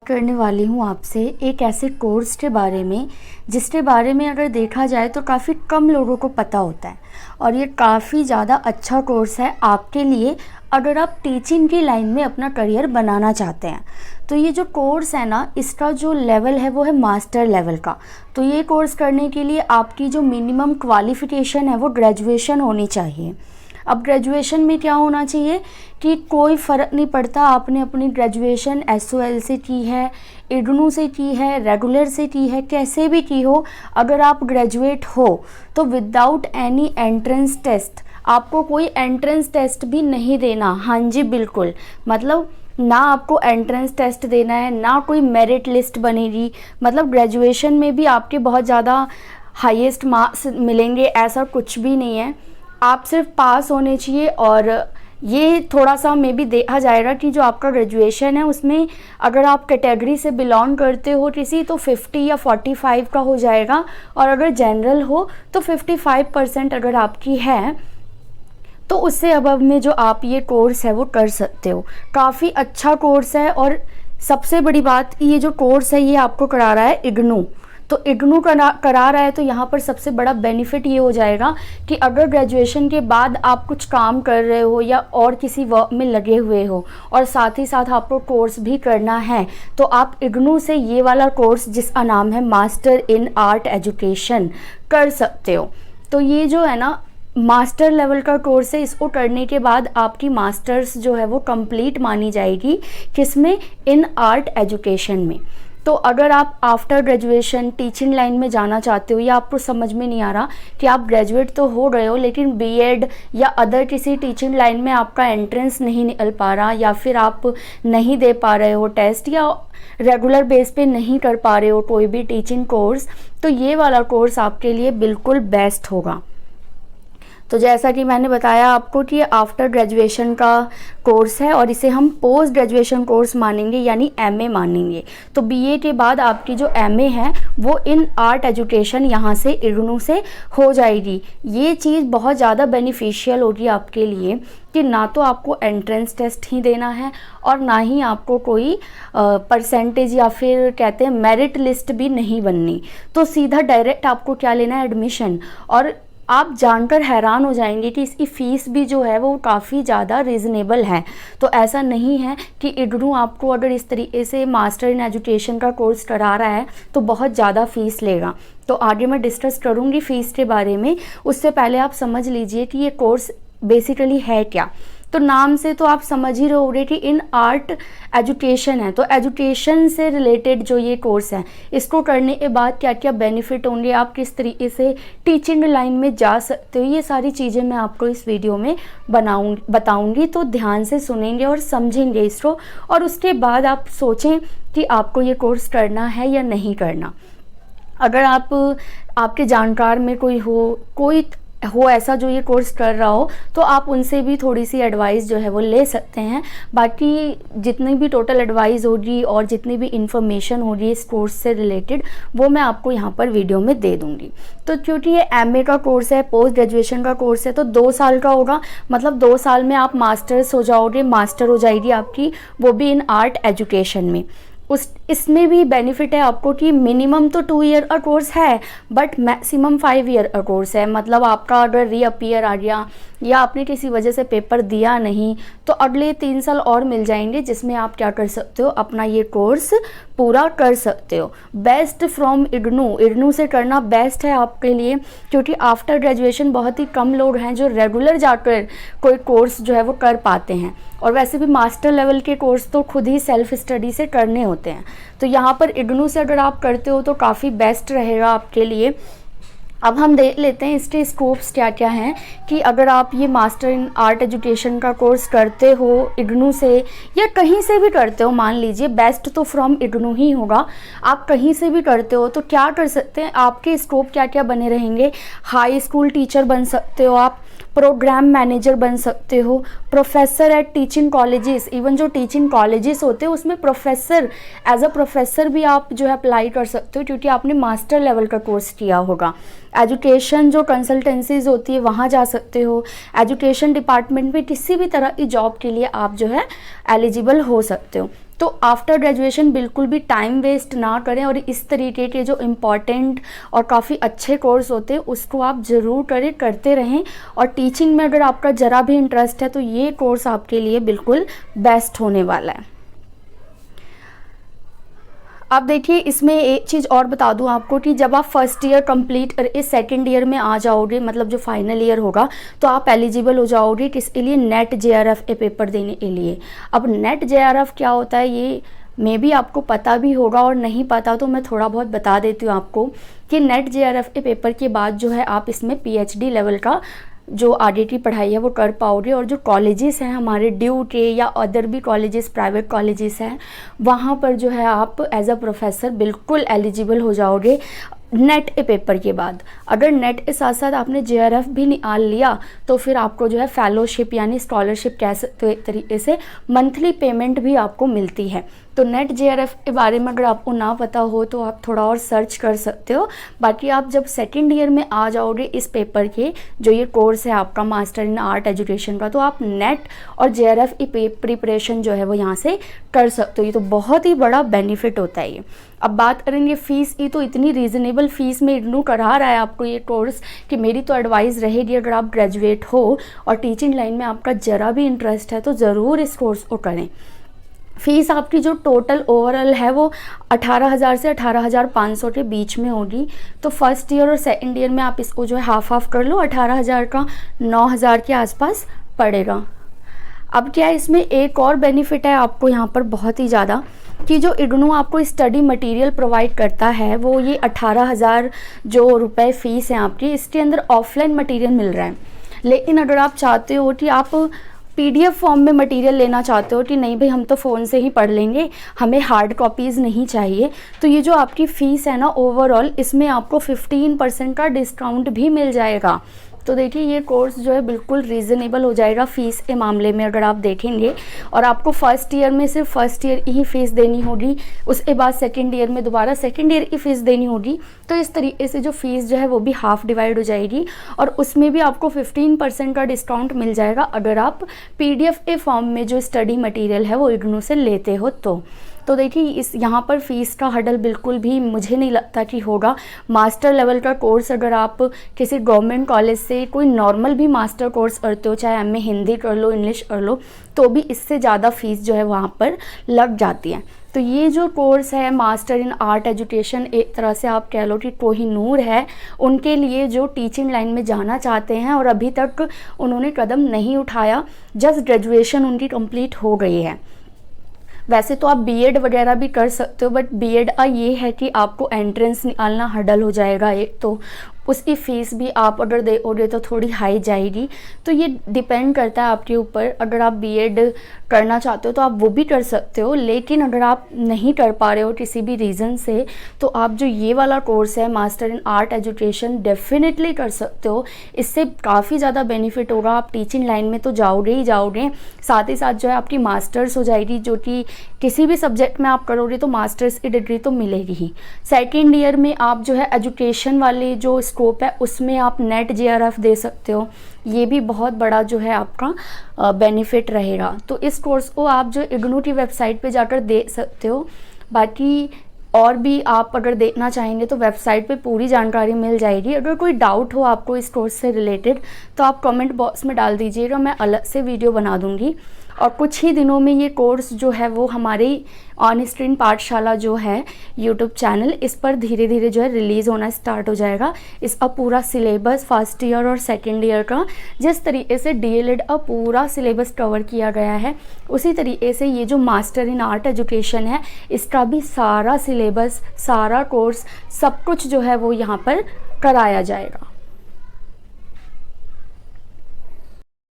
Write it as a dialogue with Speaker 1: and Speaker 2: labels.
Speaker 1: करने वाली हूँ आपसे एक ऐसे कोर्स के बारे में जिसके बारे में अगर देखा जाए तो काफ़ी कम लोगों को पता होता है। और ये काफ़ी ज़्यादा अच्छा कोर्स है आपके लिए अगर आप टीचिंग की लाइन में अपना करियर बनाना चाहते हैं। तो ये जो कोर्स है ना, इसका जो लेवल है वो है मास्टर लेवल का। तो ये कोर्स करने के लिए आपकी जो मिनिमम क्वालिफ़िकेशन है वो ग्रेजुएशन होनी चाहिए। अब ग्रेजुएशन में क्या होना चाहिए कि कोई फ़र्क नहीं पड़ता आपने अपनी ग्रेजुएशन SOL से की है, इग्नू से की है, रेगुलर से की है, कैसे भी की हो, अगर आप ग्रेजुएट हो तो विदाउट एनी एंट्रेंस टेस्ट, आपको कोई एंट्रेंस टेस्ट भी नहीं देना। हाँ जी बिल्कुल, मतलब ना आपको एंट्रेंस टेस्ट देना है, ना कोई मेरिट लिस्ट बनेगी। मतलब ग्रेजुएशन में भी आपके बहुत ज़्यादा हाईएस्ट मार्क्स मिलेंगे ऐसा कुछ भी नहीं है। आप सिर्फ पास होने चाहिए। और ये थोड़ा सा मे भी देखा जाएगा कि जो आपका ग्रेजुएशन है उसमें अगर आप कैटेगरी से बिलोंग करते हो किसी तो 50 या 45 का हो जाएगा, और अगर जनरल हो तो 55% अगर आपकी है तो उससे अबव में जो आप ये कोर्स है वो कर सकते हो। काफ़ी अच्छा कोर्स है। और सबसे बड़ी बात, ये जो कोर्स है ये आपको करा रहा है इग्नू। तो इग्नू करा रहा है तो यहाँ पर सबसे बड़ा बेनिफिट ये हो जाएगा कि अगर ग्रेजुएशन के बाद आप कुछ काम कर रहे हो या और किसी वर्क में लगे हुए हो और साथ ही साथ आपको कोर्स भी करना है, तो आप इग्नू से ये वाला कोर्स जिसका नाम है मास्टर इन आर्ट एजुकेशन कर सकते हो। तो ये जो है ना मास्टर लेवल का कोर्स है, इसको करने के बाद आपकी मास्टर्स जो है वो कंप्लीट मानी जाएगी। किसमें? इन आर्ट एजुकेशन में। तो अगर आप आफ्टर ग्रेजुएशन टीचिंग लाइन में जाना चाहते हो या आपको समझ में नहीं आ रहा कि आप ग्रेजुएट तो हो गए हो लेकिन बीएड या अदर किसी टीचिंग लाइन में आपका एंट्रेंस नहीं निकल पा रहा, या फिर आप नहीं दे पा रहे हो टेस्ट, या रेगुलर बेस पे नहीं कर पा रहे हो कोई भी टीचिंग कोर्स, तो ये वाला कोर्स आपके लिए बिल्कुल बेस्ट होगा। तो जैसा कि मैंने बताया आपको कि आफ्टर ग्रेजुएशन का कोर्स है और इसे हम पोस्ट ग्रेजुएशन कोर्स मानेंगे, यानी MA मानेंगे। तो BA के बाद आपकी जो MA है वो इन आर्ट एजुकेशन यहाँ से इग्नू से हो जाएगी। ये चीज़ बहुत ज़्यादा बेनिफिशियल होगी आपके लिए कि ना तो आपको एंट्रेंस टेस्ट ही देना है और ना ही आपको कोई परसेंटेज या फिर कहते हैं मेरिट लिस्ट भी नहीं बननी। तो सीधा डायरेक्ट आपको क्या लेना है? एडमिशन। और आप जानकर हैरान हो जाएंगे कि इसकी फ़ीस भी जो है वो काफ़ी ज़्यादा रीज़नेबल है। तो ऐसा नहीं है कि इग्नू आपको अगर इस तरीके से मास्टर इन एजुकेशन का कोर्स करा रहा है तो बहुत ज़्यादा फ़ीस लेगा। तो आगे मैं डिस्कस करूँगी फ़ीस के बारे में, उससे पहले आप समझ लीजिए कि ये कोर्स बेसिकली है क्या। तो नाम से तो आप समझ ही रहे होंगे कि इन आर्ट एजुकेशन है। तो एजुकेशन से रिलेटेड जो ये कोर्स है, इसको करने के बाद क्या क्या बेनिफिट होंगे, आप किस तरीके से टीचिंग लाइन में जा सकते हो, ये सारी चीज़ें मैं आपको इस वीडियो में बताऊंगी। तो ध्यान से सुनेंगे और समझेंगे इसको, और उसके बाद आप सोचें कि आपको ये कोर्स करना है या नहीं करना। अगर आपके जानकार में कोई हो ऐसा जो ये कोर्स कर रहा हो, तो आप उनसे भी थोड़ी सी एडवाइस जो है वो ले सकते हैं। बाकी जितनी भी टोटल एडवाइस होगी और जितनी भी इंफॉर्मेशन होगी इस कोर्स से रिलेटेड, वो मैं आपको यहाँ पर वीडियो में दे दूँगी। तो क्योंकि ये MA का कोर्स है, पोस्ट ग्रेजुएशन का कोर्स है, तो 2 साल का होगा। मतलब 2 साल में आप मास्टर्स हो जाओगे, मास्टर हो जाएगी आपकी, वो भी इन आर्ट एजुकेशन में। इसमें भी बेनिफिट है आपको कि मिनिमम तो 2 ईयर का कोर्स है बट मैक्सिमम 5 ईयर का कोर्स है। मतलब आपका अगर रीअपियर आ गया या आपने किसी वजह से पेपर दिया नहीं, तो अगले 3 साल और मिल जाएंगे जिसमें आप क्या कर सकते हो, अपना ये कोर्स पूरा कर सकते हो। बेस्ट फ्रॉम इग्नू से करना बेस्ट है आपके लिए, क्योंकि आफ्टर ग्रेजुएशन बहुत ही कम लोग हैं जो रेगुलर जाकर कोई कोर्स जो है वो कर पाते हैं। और वैसे भी मास्टर लेवल के कोर्स तो खुद ही सेल्फ स्टडी से करने होते हैं। तो यहाँ पर इग्नू से अगर आप करते हो तो काफ़ी बेस्ट रहेगा आपके लिए। अब हम देख लेते हैं इसके स्कोप्स क्या क्या हैं, कि अगर आप ये मास्टर इन आर्ट एजुकेशन का कोर्स करते हो इग्नू से या कहीं से भी करते हो, मान लीजिए बेस्ट तो फ्रॉम इग्नू ही होगा, आप कहीं से भी करते हो तो क्या कर सकते हैं, आपके स्कोप क्या क्या बने रहेंगे। हाई स्कूल टीचर बन सकते हो आप, प्रोग्राम मैनेजर बन सकते हो, professor at teaching colleges. Even जो टीचिंग कॉलेजेस होते हैं उसमें प्रोफेसर, एज अ प्रोफेसर भी आप जो है अप्लाई कर सकते हो क्योंकि आपने मास्टर लेवल का कोर्स किया होगा। एजुकेशन जो कंसल्टेंसीज होती है वहाँ जा सकते हो। एजुकेशन डिपार्टमेंट में किसी भी तरह की जॉब के लिए आप जो है एलिजिबल हो सकते हो। तो आफ्टर ग्रेजुएशन बिल्कुल भी टाइम वेस्ट ना करें और इस तरीके के जो इम्पॉर्टेंट और काफ़ी अच्छे कोर्स होते हैं उसको आप ज़रूर करें, करते रहें। और टीचिंग में अगर आपका ज़रा भी इंटरेस्ट है तो ये कोर्स आपके लिए बिल्कुल बेस्ट होने वाला है। अब देखिए, इसमें एक चीज़ और बता दूं आपको कि जब आप फर्स्ट ईयर कंप्लीट कर सेकेंड ईयर में आ जाओगे, मतलब जो फाइनल ईयर होगा, तो आप एलिजिबल हो जाओगे किसके लिए, नेट JRF ए पेपर देने के लिए। अब नेट JRF क्या होता है ये मे भी आपको पता भी होगा, और नहीं पता तो मैं थोड़ा बहुत बता देती हूँ आपको कि नेट JRF ए पेपर के बाद जो है आप इसमें PhD लेवल का जो आगे की पढ़ाई है वो कर पाओगे। और जो कॉलेजेस हैं हमारे ड्यू के या अदर भी कॉलेजेस, प्राइवेट कॉलेजेस हैं, वहाँ पर जो है आप एज अ प्रोफेसर बिल्कुल एलिजिबल हो जाओगे नेट ए पेपर के बाद। अगर नेट के साथ साथ आपने JRF भी निकाल लिया तो फिर आपको जो है फेलोशिप यानी स्कॉलरशिप कह सकते हो, एक तरीके से मंथली पेमेंट भी आपको मिलती है। तो नेट JRF के बारे में अगर आपको ना पता हो तो आप थोड़ा और सर्च कर सकते हो। बाकी आप जब सेकेंड ईयर में आ जाओगे इस पेपर के, जो ये कोर्स है आपका मास्टर इन आर्ट एजुकेशन का, तो आप नेट और JRF की प्रिपरेशन जो है वो यहाँ से कर सकते हो। ये तो बहुत ही बड़ा बेनिफिट होता है ये। अब बात करेंगे फ़ीस की, तो इतनी रीज़नेबल फ़ीस में इग्नू करा रहा है आपको ये कोर्स कि मेरी तो एडवाइस रहेगी, अगर आप ग्रेजुएट हो और टीचिंग लाइन में आपका ज़रा भी इंटरेस्ट है तो ज़रूर इस कोर्स को करें। फ़ीस आपकी जो टोटल ओवरऑल है वो 18,000 से 18,500 के बीच में होगी। तो फर्स्ट ईयर और सेकंड ईयर में आप इसको जो है हाफ कर लो, 18,000 का 9,000 के आसपास पड़ेगा। अब क्या है, इसमें एक और बेनिफिट है आपको यहाँ पर बहुत ही ज़्यादा, कि जो इग्नू आपको स्टडी मटेरियल प्रोवाइड करता है वो ये 18,000 जो रुपए फ़ीस है आपकी, इसके अंदर ऑफलाइन मटेरियल मिल रहा है। लेकिन अगर आप चाहते हो कि आप PDF फॉर्म में मटेरियल लेना चाहते हो कि नहीं भाई हम तो फ़ोन से ही पढ़ लेंगे, हमें हार्ड कॉपीज़ नहीं चाहिए, तो ये जो आपकी फ़ीस है ना ओवरऑल, इसमें आपको 15% का डिस्काउंट भी मिल जाएगा। तो देखिए ये कोर्स जो है बिल्कुल रीज़नेबल हो जाएगा फ़ीस के मामले में अगर आप देखेंगे। और आपको फर्स्ट ईयर में सिर्फ फर्स्ट ईयर की ही फ़ीस देनी होगी, उसके बाद सेकंड ईयर में दोबारा सेकंड ईयर की फ़ीस देनी होगी। तो इस तरीके से जो फ़ीस जो है वो भी हाफ डिवाइड हो जाएगी, और उसमें भी आपको 15% का डिस्काउंट मिल जाएगा अगर आप PDF के फॉर्म में जो स्टडी मटीरियल है वो इग्नू से लेते हो तो देखिए इस यहाँ पर फ़ीस का हडल बिल्कुल भी मुझे नहीं लगता कि होगा। मास्टर लेवल का कोर्स अगर आप किसी गवर्नमेंट कॉलेज से कोई नॉर्मल भी मास्टर कोर्स करते हो, चाहे MA हिंदी कर लो, इंग्लिश कर लो, तो भी इससे ज़्यादा फ़ीस जो है वहाँ पर लग जाती है। तो ये जो कोर्स है मास्टर इन आर्ट एजुकेशन, एक तरह से आप कह लो कि कोहिनूर है उनके लिए जो टीचिंग लाइन में जाना चाहते हैं और अभी तक उन्होंने कदम नहीं उठाया, जस्ट ग्रेजुएशन उनकी कंप्लीट हो गई है। वैसे तो आप BEd वगैरह भी कर सकते हो, बट BEd का ये है कि आपको एंट्रेंस निकालना हडल हो जाएगा एक, तो उसकी फ़ीस भी आप अगर दोगे तो थोड़ी हाई जाएगी। तो ये डिपेंड करता है आपके ऊपर, अगर आप BEd करना चाहते हो तो आप वो भी कर सकते हो, लेकिन अगर आप नहीं कर पा रहे हो किसी भी रीज़न से, तो आप जो ये वाला कोर्स है master in art education definitely कर सकते हो। इससे काफ़ी ज़्यादा बेनिफिट होगा, आप टीचिंग लाइन में तो जाओगे ही जाओगे, साथ ही साथ जो है आपकी मास्टर्स हो जाएगी, जो कि किसी भी सब्जेक्ट में आप करोगे तो मास्टर्स की डिग्री तो मिलेगी ही। सेकेंड ईयर में आप जो है एजुकेशन वाले जो स्कोप है उसमें आप नेट JRF दे सकते हो, ये भी बहुत बड़ा जो है आपका बेनिफिट रहेगा। तो इस कोर्स को आप जो इग्नू की वेबसाइट पे जाकर दे सकते हो। बाकी और भी आप अगर देखना चाहेंगे तो वेबसाइट पे पूरी जानकारी मिल जाएगी। अगर कोई डाउट हो आपको इस कोर्स से रिलेटेड तो आप कमेंट बॉक्स में डाल दीजिएगा, मैं अलग से वीडियो बना दूंगी। और कुछ ही दिनों में ये कोर्स जो है वो हमारी ऑन स्क्रीन पाठशाला जो है यूट्यूब चैनल, इस पर धीरे धीरे जो है रिलीज़ होना स्टार्ट हो जाएगा। इसका पूरा सिलेबस फर्स्ट ईयर और सेकेंड ईयर का जिस तरीके से DLED का पूरा सिलेबस कवर किया गया है, उसी तरीके से ये जो मास्टर इन आर्ट एजुकेशन है इसका भी सारा सिलेबस, सारा कोर्स, सब कुछ जो है वो यहाँ पर कराया जाएगा।